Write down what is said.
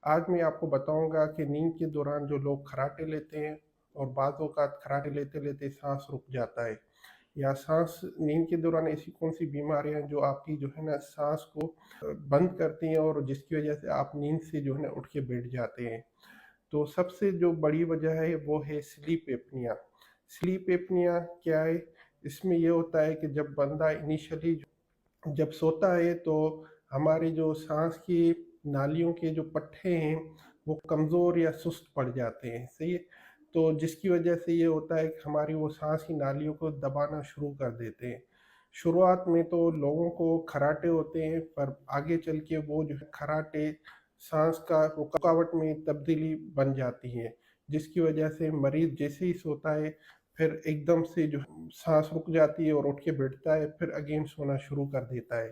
आज मैं आपको बताऊँगा कि नींद के दौरान जो लोग खर्राटे लेते हैं और बाज़ औक़ात खर्राटे लेते-लेते साँस रुक जाता है या साँस नींद के दौरान ऐसी कौन-सी बीमारियाँ हैं जो आपकी जो है ना साँस को बंद करती हैं और जिसकी वज़ह से आप नींद से जो है ना उठ के बैठ जाते हैं। तो सबसे जो बड़ी वजह है वो है स्लीप एपनिया। स्लीप एपनिया क्या है? इसमें ये होता है कि जब बंदा इनिशियली जब सोता है तो हमारी जो साँस की नालियों के जो पट्टे हैं वो कमज़ोर या सुस्त पड़ जाते हैं, सही है? तो जिसकी वजह से ये होता है कि हमारी वो साँस की नालियों को दबाना शुरू कर देते हैं। शुरुआत में तो लोगों को खर्राटे होते हैं पर आगे चल के वो जो है खर्राटे साँस का रुकावट में तब्दीली बन जाती है, जिसकी वजह से मरीज़ जैसे ही सोता है फिर एकदम से जो साँस रुक जाती है और उठ के बैठता है, फिर अगेन सोना शुरू कर देता है।